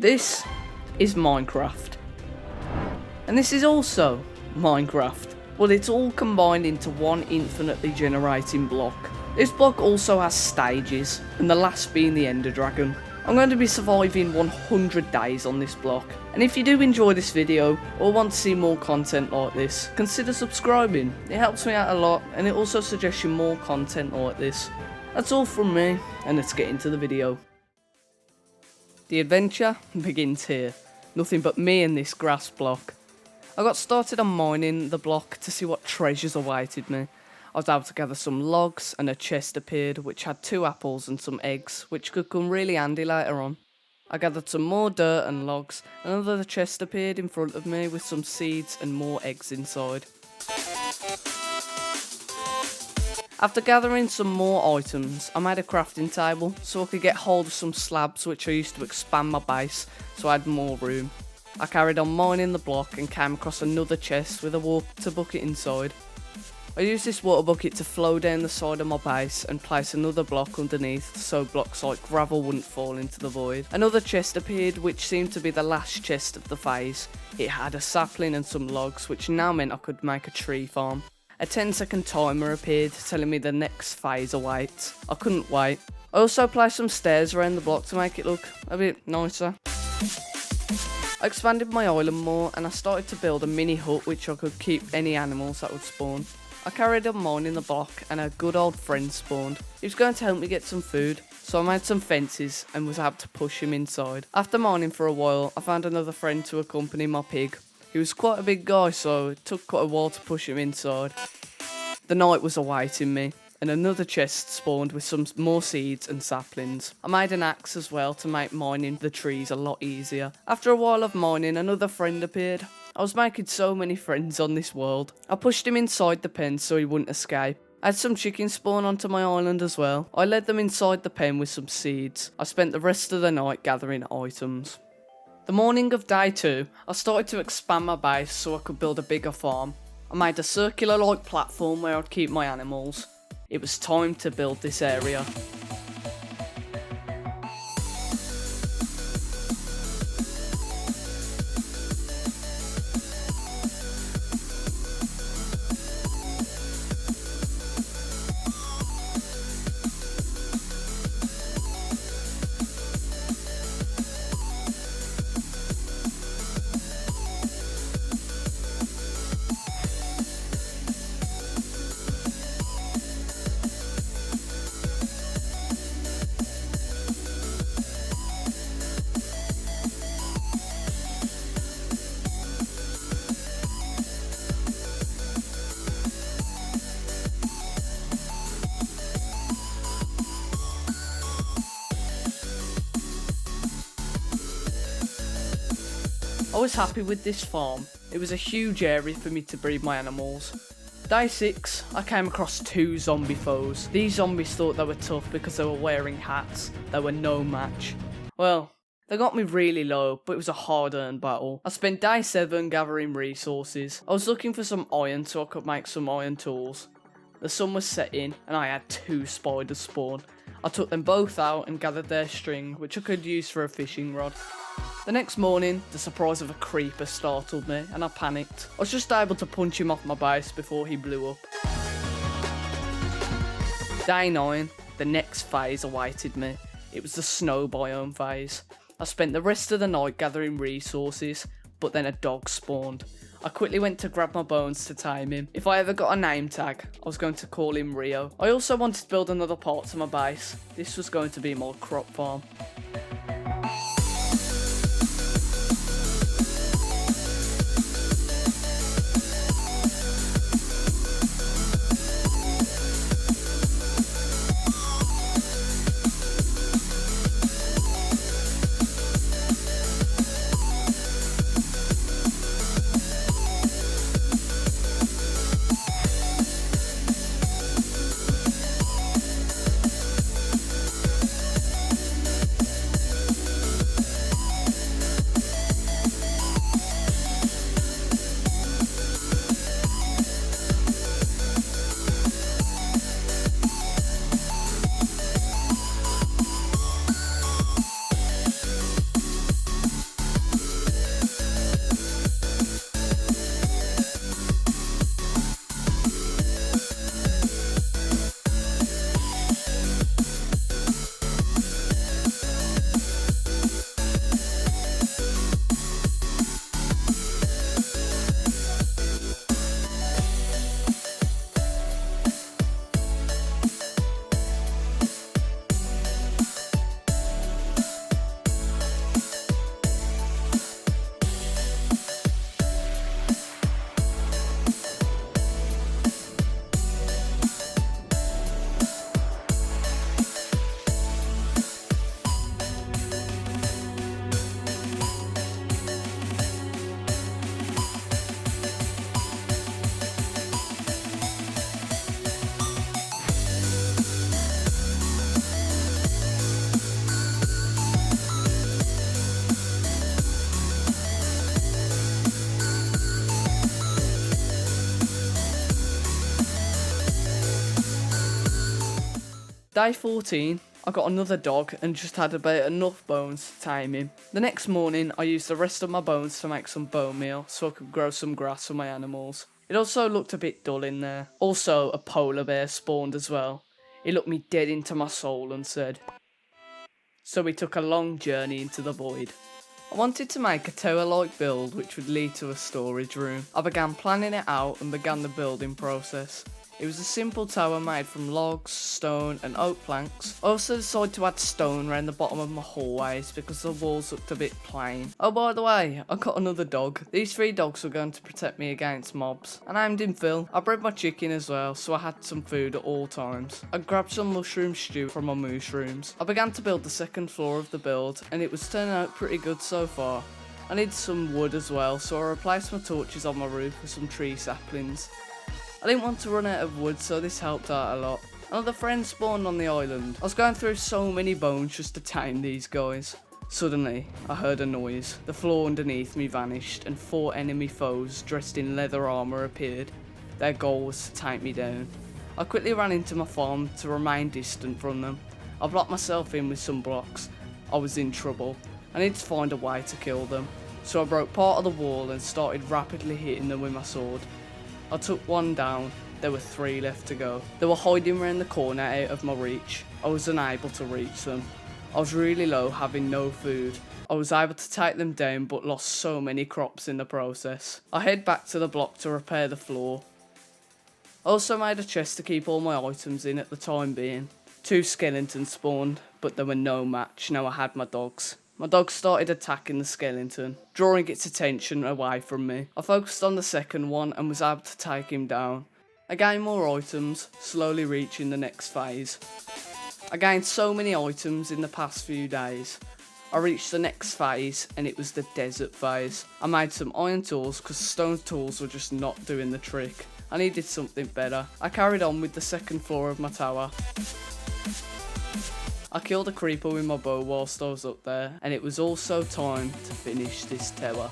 This is Minecraft. And this is also Minecraft, but it's all combined into one infinitely generating block. This block also has stages, and the last being the Ender Dragon. I'm going to be surviving 100 days on this block, and if you do enjoy this video, or want to see more content like this, consider subscribing. It helps me out a lot, and it also suggests you more content like this. That's all from me, and let's get into the video. The adventure begins here. Nothing but me and this grass block. I got started on mining the block to see what treasures awaited me. I was able to gather some logs, and a chest appeared which had 2 apples and some eggs, which could come really handy later on. I gathered some more dirt and logs, and another chest appeared in front of me with some seeds and more eggs inside. After gathering some more items, I made a crafting table so I could get hold of some slabs which I used to expand my base so I had more room. I carried on mining the block and came across another chest with a water bucket inside. I used this water bucket to flow down the side of my base and place another block underneath so blocks like gravel wouldn't fall into the void. Another chest appeared which seemed to be the last chest of the phase. It had a sapling and some logs which now meant I could make a tree farm. A 10-second timer appeared telling me the next phase awaits. I couldn't wait. I also placed some stairs around the block to make it look a bit nicer. I expanded my island more and I started to build a mini hut which I could keep any animals that would spawn. I carried on mining the block and a good old friend spawned. He was going to help me get some food, so I made some fences and was able to push him inside. After mining for a while, I found another friend to accompany my pig. He was quite a big guy, so it took quite a while to push him inside. The night was awaiting me, and another chest spawned with some more seeds and saplings. I made an axe as well to make mining the trees a lot easier. After a while of mining, another friend appeared. I was making so many friends on this world. I pushed him inside the pen so he wouldn't escape. I had some chickens spawn onto my island as well. I led them inside the pen with some seeds. I spent the rest of the night gathering items. The morning of day 2, I started to expand my base so I could build a bigger farm. I made a circular-like platform where I'd keep my animals. It was time to build this area. I was happy with this farm. It was a huge area for me to breed my animals. Day 6, I came across 2 zombie foes. These zombies thought they were tough because they were wearing hats. They were no match. Well, they got me really low, but it was a hard-earned battle. I spent day 7 gathering resources. I was looking for some iron so I could make some iron tools. The sun was setting and I had 2 spiders spawn. I took them both out and gathered their string, which I could use for a fishing rod. The next morning, the surprise of a creeper startled me and I panicked. I was just able to punch him off my base before he blew up. Day 9, the next phase awaited me. It was the snow biome phase. I spent the rest of the night gathering resources, but then a dog spawned. I quickly went to grab my bones to tame him. If I ever got a name tag, I was going to call him Rio. I also wanted to build another part to my base. This was going to be my crop farm. Day 14, I got another dog and just had about enough bones to tame him. The next morning, I used the rest of my bones to make some bone meal so I could grow some grass for my animals. It also looked a bit dull in there. Also, a polar bear spawned as well. He looked me dead into my soul and said, so we took a long journey into the void. I wanted to make a tower-like build which would lead to a storage room. I began planning it out and began the building process. It was a simple tower made from logs, stone and oak planks. I also decided to add stone around the bottom of my hallways because the walls looked a bit plain. Oh, by the way, I got another dog. These 3 dogs were going to protect me against mobs. And I named him Phil. I bred my chicken as well, so I had some food at all times. I grabbed some mushroom stew from my mushrooms. I began to build the second floor of the build and it was turning out pretty good so far. I needed some wood as well, so I replaced my torches on my roof with some tree saplings. I didn't want to run out of wood, so this helped out a lot. Another friend spawned on the island. I was going through so many bones just to tame these guys. Suddenly, I heard a noise. The floor underneath me vanished and 4 enemy foes dressed in leather armour appeared. Their goal was to take me down. I quickly ran into my farm to remain distant from them. I blocked myself in with some blocks. I was in trouble. I needed to find a way to kill them. So I broke part of the wall and started rapidly hitting them with my sword. I took 1 down, there were 3 left to go. They were hiding around the corner out of my reach. I was unable to reach them. I was really low, having no food. I was able to take them down but lost so many crops in the process. I head back to the block to repair the floor. I also made a chest to keep all my items in at the time being. 2 skeletons spawned, but they were no match now I had my dogs. My dog started attacking the skeleton, drawing its attention away from me. I focused on the second one and was able to take him down. I gained more items, slowly reaching the next phase. I gained so many items in the past few days. I reached the next phase and it was the desert phase. I made some iron tools because stone tools were just not doing the trick. I needed something better. I carried on with the second floor of my tower. I killed a creeper with my bow whilst I was up there, and it was also time to finish this tower.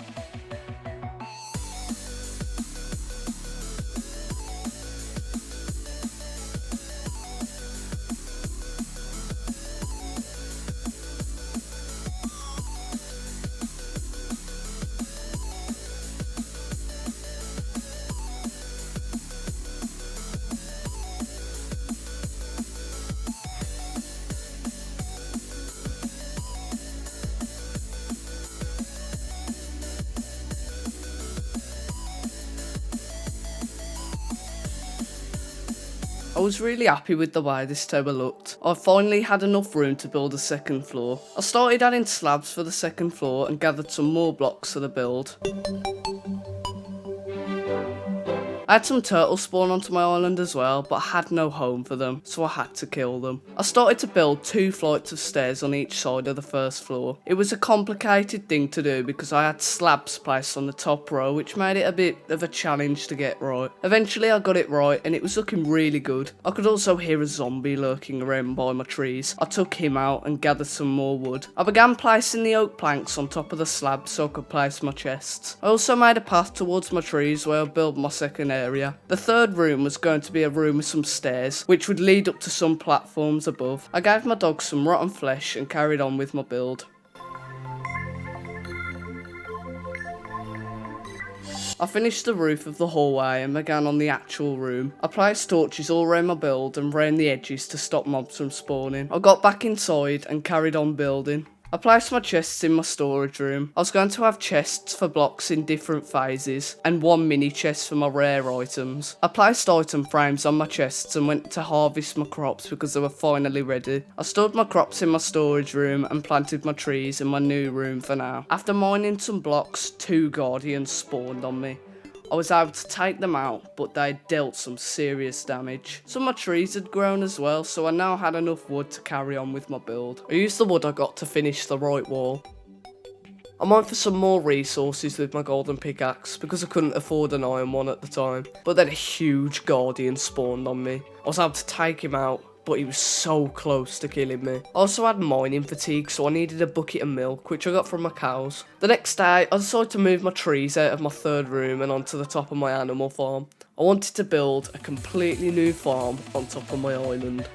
I was really happy with the way this tower looked. I finally had enough room to build a second floor. I started adding slabs for the second floor and gathered some more blocks for the build. I had some turtles spawn onto my island as well, but I had no home for them, so I had to kill them. I started to build 2 flights of stairs on each side of the first floor. It was a complicated thing to do because I had slabs placed on the top row, which made it a bit of a challenge to get right. Eventually I got it right and it was looking really good. I could also hear a zombie lurking around by my trees. I took him out and gathered some more wood. I began placing the oak planks on top of the slabs so I could place my chests. I also made a path towards my trees where I built my second area. The third room was going to be a room with some stairs, which would lead up to some platforms above. I gave my dog some rotten flesh and carried on with my build. I finished the roof of the hallway and began on the actual room. I placed torches all around my build and round the edges to stop mobs from spawning. I got back inside and carried on building. I placed my chests in my storage room. I was going to have chests for blocks in different phases and 1 mini chest for my rare items. I placed item frames on my chests and went to harvest my crops because they were finally ready. I stored my crops in my storage room and planted my trees in my new room for now. After mining some blocks, 2 guardians spawned on me. I was able to take them out, but they dealt some serious damage. Some of my trees had grown as well, so I now had enough wood to carry on with my build. I used the wood I got to finish the right wall. I mined for some more resources with my golden pickaxe because I couldn't afford an iron one at the time. But then a huge guardian spawned on me. I was able to take him out, but he was so close to killing me. I also had mining fatigue, so I needed a bucket of milk, which I got from my cows. The next day, I decided to move my trees out of my third room and onto the top of my animal farm. I wanted to build a completely new farm on top of my island.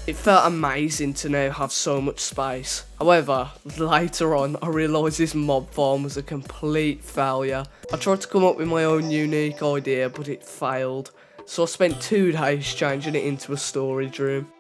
It felt amazing to now have so much space. However, later on I realised this mob farm was a complete failure. I tried to come up with my own unique idea, but it failed. So I spent 2 days changing it into a storage room.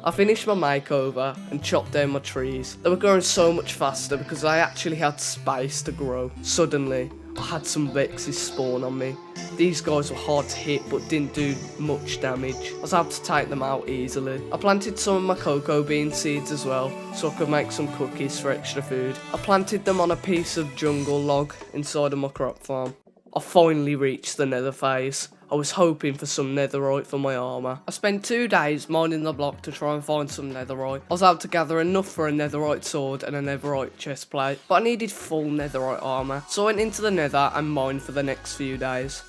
I finished my makeover and chopped down my trees. They were growing so much faster because I actually had space to grow. Suddenly, I had some Vexes spawn on me. These guys were hard to hit but didn't do much damage. I was able to take them out easily. I planted some of my cocoa bean seeds as well, so I could make some cookies for extra food. I planted them on a piece of jungle log inside of my crop farm. I finally reached the nether phase. I was hoping for some netherite for my armour. I spent 2 days mining the block to try and find some netherite. I was able to gather enough for a netherite sword and a netherite chestplate, but I needed full netherite armour, so I went into the nether and mined for the next few days.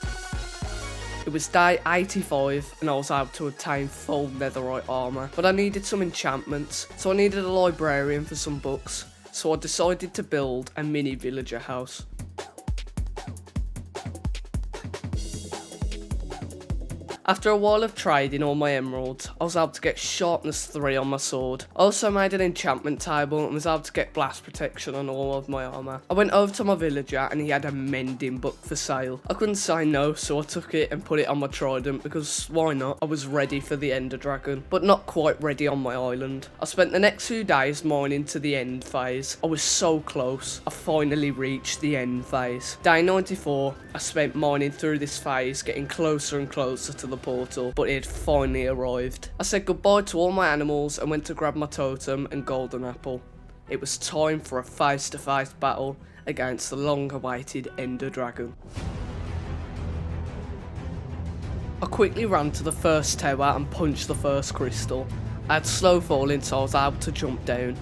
It was day 85 and I was able to obtain full netherite armour, but I needed some enchantments, so I needed a librarian for some books, so I decided to build a mini villager house. After a while of trading all my emeralds, I was able to get sharpness 3 on my sword. I also made an enchantment table and was able to get blast protection on all of my armour. I went over to my villager and he had a mending book for sale. I couldn't say no, so I took it and put it on my trident because why not? I was ready for the ender dragon, but not quite ready on my island. I spent the next few days mining to the end phase. I was so close. I finally reached the end phase. Day 94, I spent mining through this phase, getting closer and closer to the portal, but it had finally arrived. I said goodbye to all my animals and went to grab my totem and golden apple. It was time for a face-to-face battle against the long-awaited ender dragon. I quickly ran to the first tower and punched the first crystal. I had slow falling, so I was able to jump down.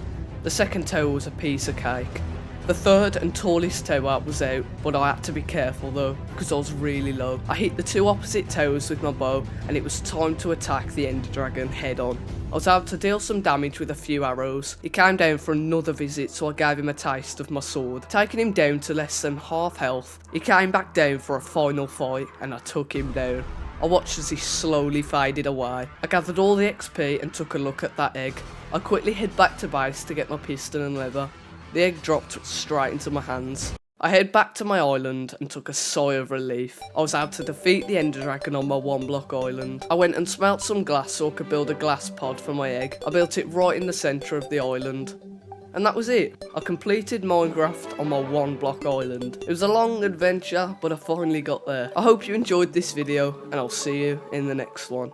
The second tower was a piece of cake. The third and tallest tower was out, but I had to be careful though, because I was really low. I hit the 2 opposite towers with my bow, and it was time to attack the ender dragon head on. I was able to deal some damage with a few arrows. He came down for another visit, so I gave him a taste of my sword. Taking him down to less than half health, he came back down for a final fight, and I took him down. I watched as he slowly faded away. I gathered all the XP and took a look at that egg. I quickly hid back to base to get my piston and leather. The egg dropped straight into my hands. I head back to my island and took a sigh of relief. I was able to defeat the ender dragon on my 1-block island. I went and smelt some glass so I could build a glass pod for my egg. I built it right in the centre of the island. And that was it. I completed Minecraft on my 1-block island. It was a long adventure, but I finally got there. I hope you enjoyed this video, and I'll see you in the next one.